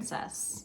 princess.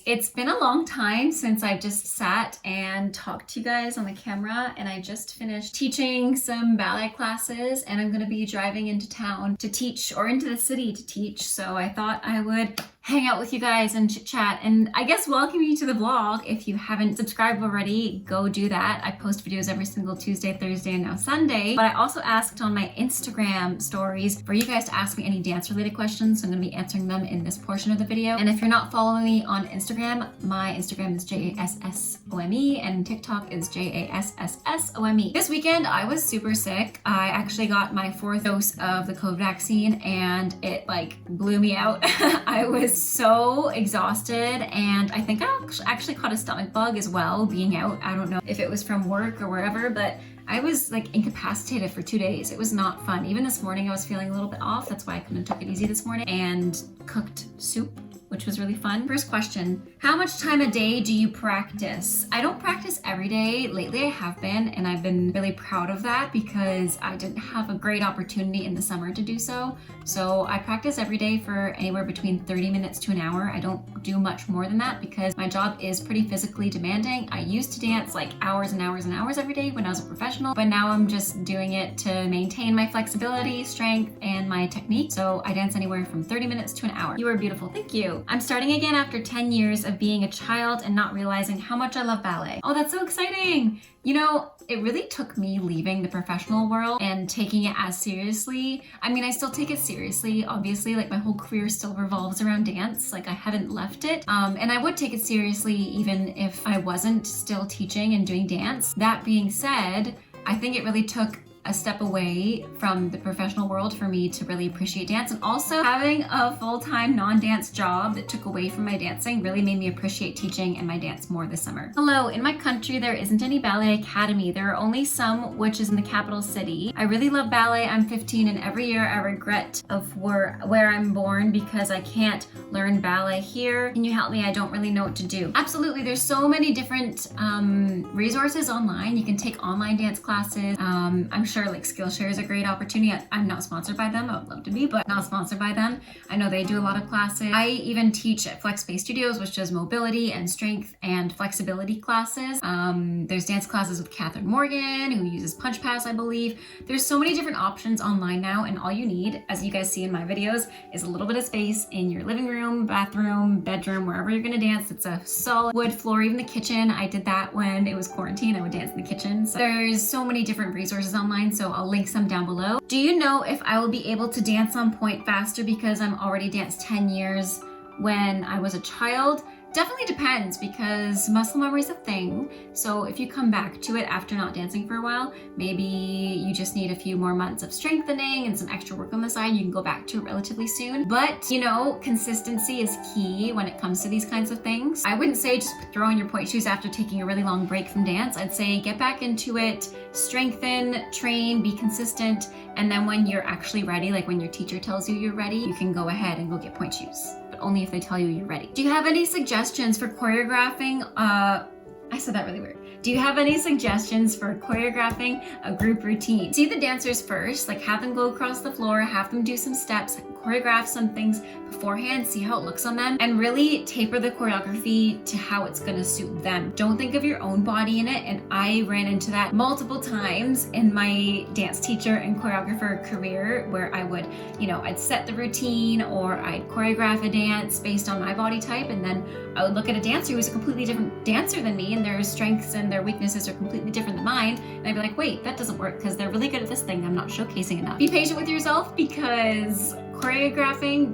It's been a long time since I've just sat and talked to you guys on the camera, and I just finished teaching some ballet classes, and I'm going to be driving into town to teach, or into the city to teach. So I thought I would hang out with you guys and chit chat, and I guess welcome you to the vlog. If you haven't subscribed already, go do that. I post videos every single Tuesday, Thursday, and now Sunday. But I also asked on my Instagram stories for you guys to ask me any dance related questions, so I'm going to be answering them in this portion of the video. And if you're not following me on Instagram, my Instagram is JASSOME and TikTok is JASSSOME. This weekend I was super sick. I actually got my 4th dose of the COVID vaccine and it like blew me out. I was so exhausted, and I think I actually caught a stomach bug as well being out. I don't know if it was from work or wherever, but I was like incapacitated for 2 days. It was not fun. Even this morning I was feeling a little bit off. That's why I couldn't took it easy this morning, and cooked soup, which was really fun. First question, how much time a day do you practice? I don't practice every day. Lately I have been, and I've been really proud of that because I didn't have a great opportunity in the summer to do so. So I practice every day for anywhere between 30 minutes to an hour. I don't do much more than that because my job is pretty physically demanding. I used to dance like hours and hours and hours every day when I was a professional, but now I'm just doing it to maintain my flexibility, strength, and my technique. So I dance anywhere from 30 minutes to an hour. You are beautiful. Thank you. I'm starting again after 10 years of being a child and not realizing how much I love ballet. Oh, that's so exciting. You know, it really took me leaving the professional world and taking it as seriously. I mean, I still take it seriously, obviously, like my whole career still revolves around dance. Like I haven't left it. And I would take it seriously even if I wasn't still teaching and doing dance. That being said, I think it really took a step away from the professional world for me to really appreciate dance, and also having a full-time non-dance job that took away from my dancing really made me appreciate teaching and my dance more this summer. Hello, in my country there isn't any ballet academy. There are only some, which is in the capital city. I really love ballet. I'm 15 and every year I regret of where I'm born because I can't learn ballet here. Can you help me? I don't really know what to do. Absolutely, there's so many different resources online. You can take online dance classes. I'm sure like Skillshare is a great opportunity. I'm not sponsored by them. I would love to be, but not sponsored by them. I know they do a lot of classes. I even teach at Flex Space Studios, which does mobility and strength and flexibility classes. There's dance classes with Catherine Morgan, who uses Punch Pass, I believe. There's so many different options online now, and all you need, as you guys see in my videos, is a little bit of space in your living room, bathroom, bedroom, wherever you're gonna dance. It's a solid wood floor, even the kitchen. I did that when it was quarantine. I would dance in the kitchen. So there's so many different resources online, so I'll link some down below. Do you know if I will be able to dance on point faster because I'm already danced 10 years when I was a child? Definitely depends, because muscle memory is a thing. So if you come back to it after not dancing for a while, maybe you just need a few more months of strengthening and some extra work on the side. You can go back to it relatively soon. But you know, consistency is key when it comes to these kinds of things. I wouldn't say just throw on your point shoes after taking a really long break from dance. I'd say get back into it, strengthen, train, be consistent, and then when you're actually ready, like when your teacher tells you you're ready, you can go ahead and go get point shoes. But only if they tell you you're ready. Do you have any suggestions for choreographing? I said that really weird. Do you have any suggestions for choreographing a group routine? See the dancers first, like have them go across the floor, have them do some steps, choreograph some things beforehand, see how it looks on them, and really taper the choreography to how it's gonna suit them. Don't think of your own body in it, and I ran into that multiple times in my dance teacher and choreographer career, where I would, you know, I'd set the routine or I'd choreograph a dance based on my body type, and then I would look at a dancer who was a completely different dancer than me, and their strengths and their weaknesses are completely different than mine, and I'd be like, wait, that doesn't work because they're really good at this thing I'm not showcasing enough. Be patient with yourself, because choreographing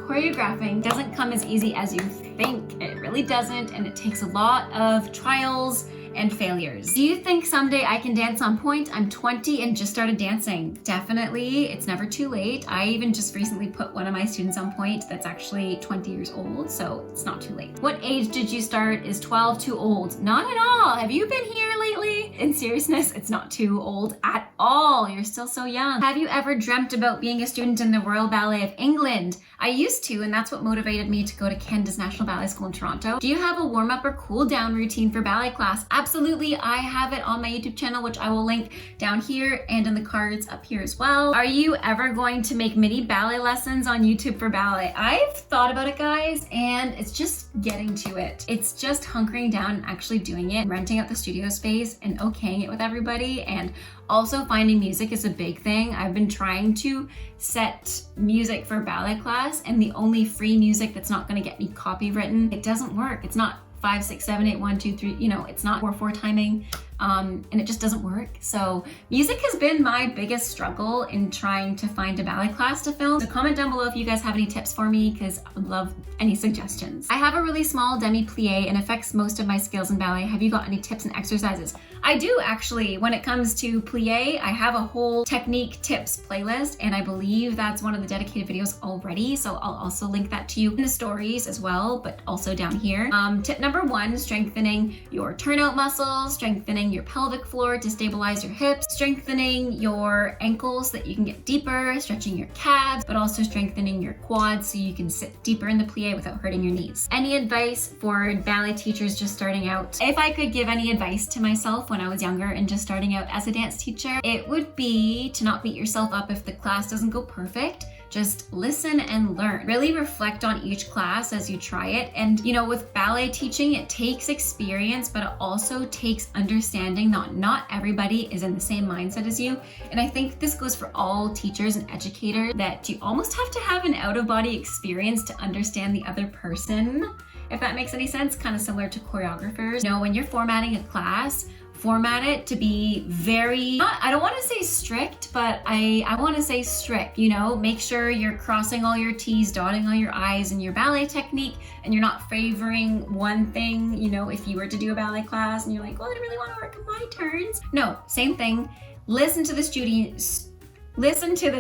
choreographing doesn't come as easy as you think. It really doesn't, and it takes a lot of trials and failures. Do you think someday I can dance on pointe? I'm 20 and just started dancing. Definitely, it's never too late. I even just recently put one of my students on pointe that's actually 20 years old, so it's not too late. What age did you start? Is 12 too old? Not at all. Have you been here lately? In seriousness, it's not too old at all. You're still so young. Have you ever dreamt about being a student in the Royal Ballet of England? I used to, and that's what motivated me to go to Canada's National Ballet School in Toronto. Do you have a warm-up or cool-down routine for ballet class? Absolutely, I have it on my YouTube channel, which I will link down here and in the cards up here as well. Are you ever going to make mini ballet lessons on YouTube for ballet? I've thought about it, guys, and it's just getting to it. It's just hunkering down and actually doing it, renting out the studio space and okaying it with everybody, and also finding music is a big thing. I've been trying to set music for ballet class, and the only free music that's not gonna get me copywritten, it doesn't work. It's not 5, 6, 7, 8, 1, 2, 3, you know, it's not 4/4 timing, and it just doesn't work. So music has been my biggest struggle in trying to find a ballet class to film. So comment down below if you guys have any tips for me, because I would love any suggestions. I have a really small demi-plie and affects most of my skills in ballet. Have you got any tips and exercises? I do actually. When it comes to plie, I have a whole technique tips playlist, and I believe that's one of the dedicated videos already. So I'll also link that to you in the stories as well, but also down here. Tip number 1, strengthening your turnout muscles, strengthening your pelvic floor to stabilize your hips, strengthening your ankles so that you can get deeper, stretching your calves, but also strengthening your quads so you can sit deeper in the plie without hurting your knees. Any advice for ballet teachers just starting out? If I could give any advice to myself when I was younger and just starting out as a dance teacher, it would be to not beat yourself up if the class doesn't go perfect. Just listen and learn. Really reflect on each class as you try it. And you know, with ballet teaching, it takes experience, but it also takes understanding that not everybody is in the same mindset as you. And I think this goes for all teachers and educators, that you almost have to have an out-of-body experience to understand the other person, if that makes any sense. Kind of similar to choreographers. You know, when you're formatting a class, format it to be very, I don't want to say strict, but I want to say strict. You know, make sure you're crossing all your T's, dotting all your I's in your ballet technique, and you're not favoring one thing. You know, if you were to do a ballet class and you're like, well, I really want to work on my turns. No, same thing. Listen to the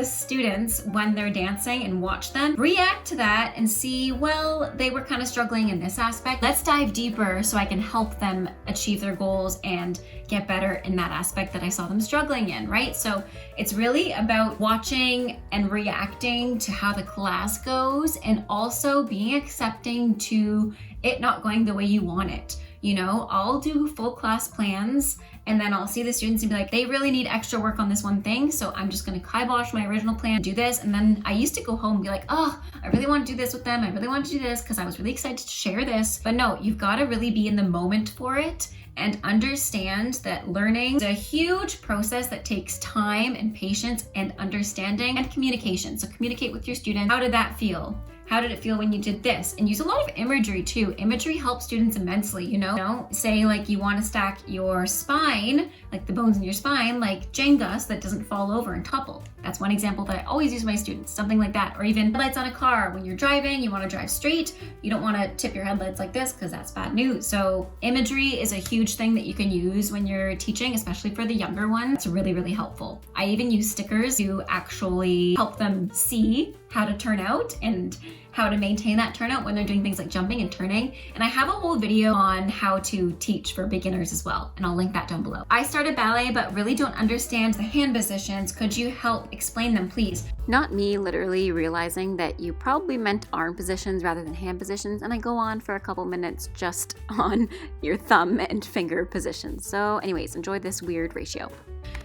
students when they're dancing and watch them. React to that and see, well, they were kind of struggling in this aspect. Let's dive deeper so I can help them achieve their goals and get better in that aspect that I saw them struggling in, right? So it's really about watching and reacting to how the class goes, and also being accepting to it not going the way you want it. You know, I'll do full class plans, and then I'll see the students and be like, they really need extra work on this one thing, so I'm just gonna kibosh my original plan, do this. And then I used to go home and be like, oh, I really want to do this with them. I really want to do this because I was really excited to share this. But no, you've got to really be in the moment for it and understand that learning is a huge process that takes time and patience and understanding and communication. So communicate with your students. How did that feel? How did it feel when you did this? And use a lot of imagery too. Imagery helps students immensely, you know? Say like you want to stack your spine, like the bones in your spine, like Jenga, so that doesn't fall over and topple. That's one example that I always use with my students, something like that. Or even headlights on a car. When you're driving, you want to drive straight. You don't want to tip your headlights like this because that's bad news. So imagery is a huge thing that you can use when you're teaching, especially for the younger ones. It's really, really helpful. I even use stickers to actually help them see how to turn out and how to maintain that turnout when they're doing things like jumping and turning. And I have a whole video on how to teach for beginners as well, and I'll link that down below. I started ballet but really don't understand the hand positions. Could you help explain them, please? Not me literally realizing that you probably meant arm positions rather than hand positions, and I go on for a couple minutes just on your thumb and finger positions. So anyways, enjoy this weird ratio.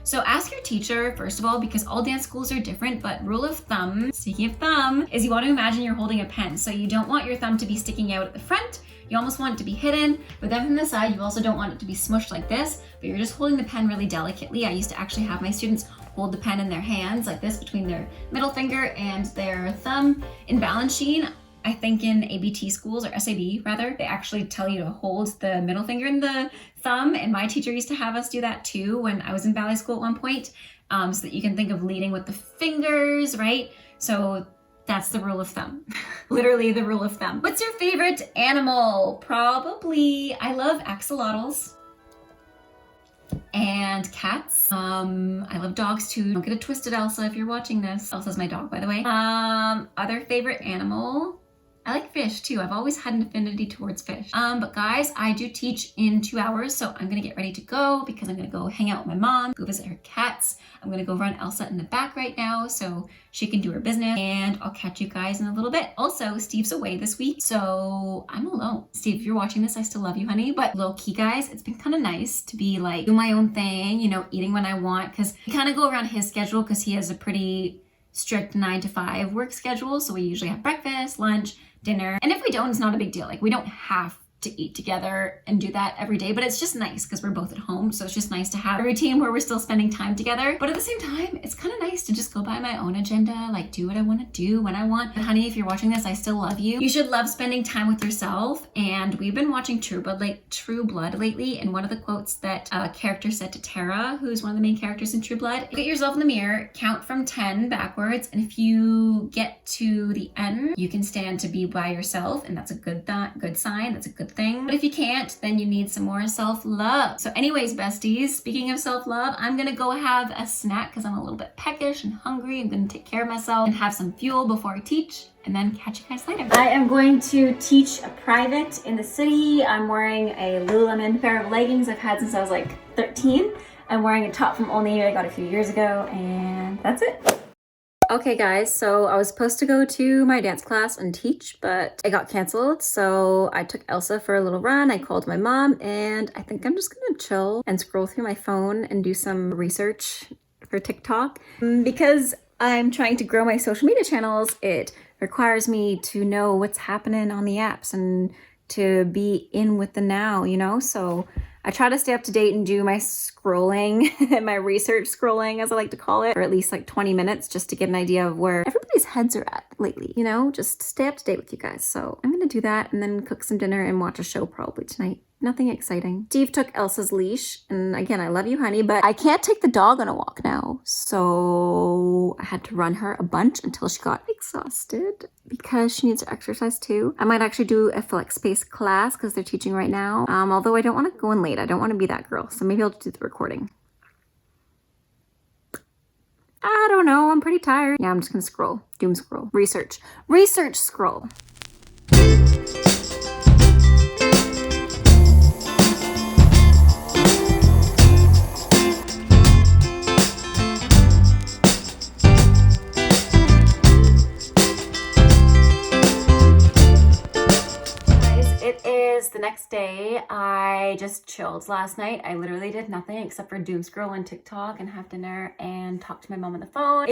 So ask your teacher, first of all, because all dance schools are different, but rule of thumb, speaking of thumb, is you want to imagine you're holding a pen. So you don't want your thumb to be sticking out at the front. You almost want it to be hidden, but then from the side, you also don't want it to be smushed like this, but you're just holding the pen really delicately. I used to actually have my students hold the pen in their hands like this between their middle finger and their thumb. In Balanchine, I think in ABT schools, or SAB rather, they actually tell you to hold the middle finger and the thumb, and my teacher used to have us do that too when I was in ballet school at one point, so that you can think of leading with the fingers, right? So That's the rule of thumb. Literally the rule of thumb. What's your favorite animal? Probably, I love axolotls and cats. I love dogs too. Don't get it twisted, Elsa, if you're watching this. Elsa's my dog, by the way. Other favorite animal? I like fish too. I've always had an affinity towards fish. But guys, I do teach in 2 hours, so I'm gonna get ready to go because I'm gonna go hang out with my mom, go visit her cats. I'm gonna go run Elsa in the back right now so she can do her business, and I'll catch you guys in a little bit. Also, Steve's away this week, so I'm alone. Steve, if you're watching this, I still love you, honey, but low key, guys, it's been kind of nice to be like, do my own thing, you know, eating when I want, because we kind of go around his schedule because he has a pretty strict 9 to 5 work schedule, so we usually have breakfast, lunch, dinner, and if we don't, it's not a big deal. Like, we don't have to eat together and do that every day, but it's just nice because we're both at home, so it's just nice to have a routine where we're still spending time together. But at the same time, it's kind of nice to just go by my own agenda, like do what I want to do when I want. And honey, if you're watching this, I still love you. You should love spending time with yourself, and we've been watching True Blood lately, and one of the quotes that a character said to Tara, who's one of the main characters in True Blood, look at yourself in the mirror, count from 10 backwards, and if you get to the end, you can stand to be by yourself, and that's a good sign, that's a good thing. But if you can't, then you need some more self-love. So anyways, besties, speaking of self-love, I'm gonna go have a snack because I'm a little bit peckish and hungry. I'm gonna take care of myself and have some fuel before I teach, and then catch you guys later. I am going to teach a private in the city. I'm wearing a Lululemon pair of leggings I've had since I was like 13. I'm wearing a top from Old Navy I got a few years ago, and that's it. Okay guys, so I was supposed to go to my dance class and teach, but it got canceled. So I took Elsa for a little run. I called my mom, and I think I'm just gonna chill and scroll through my phone and do some research for TikTok. Because I'm trying to grow my social media channels, it requires me to know what's happening on the apps and to be in with the now, you know? So I try to stay up to date and do my scrolling, my research scrolling, as I like to call it, for at least like 20 minutes just to get an idea of where everybody's heads are at lately, you know, just stay up to date with you guys. So I'm going to do that and then cook some dinner and watch a show probably tonight. Nothing exciting. Steve took Elsa's leash, and again, I love you, honey, but I can't take the dog on a walk now. So I had to run her a bunch until she got exhausted because she needs to exercise too. I might actually do a flex-based class because they're teaching right now. Although I don't want to go in late. I don't want to be that girl. So maybe I'll do the recording. I don't know. I'm pretty tired. Yeah, I'm just gonna scroll. Doom scroll. Research scroll. The next day, I just chilled last night. I literally did nothing except for doom scroll on TikTok and have dinner and talk to my mom on the phone.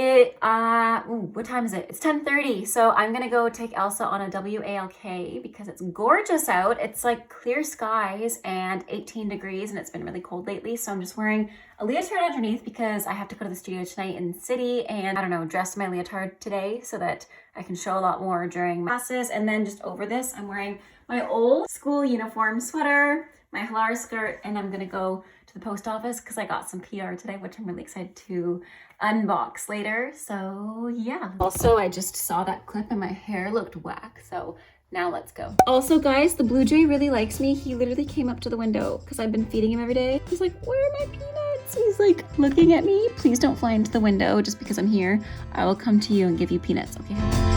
What time is it? It's 10:30. So I'm gonna go take Elsa on a WALK because it's gorgeous out. It's like clear skies and 18 degrees, and it's been really cold lately. So I'm just wearing a leotard underneath because I have to go to the studio tonight in the city, and I don't know, dress my leotard today so that I can show a lot more during my classes. And then just over this, I'm wearing my old school uniform sweater, my Halar skirt, and I'm gonna go to the post office because I got some PR today, which I'm really excited to unbox later. So yeah. Also, I just saw that clip and my hair looked whack. So now let's go. Also guys, the Blue Jay really likes me. He literally came up to the window because I've been feeding him every day. He's like, where are my peanuts? He's like looking at me. Please don't fly into the window just because I'm here. I will come to you and give you peanuts, okay?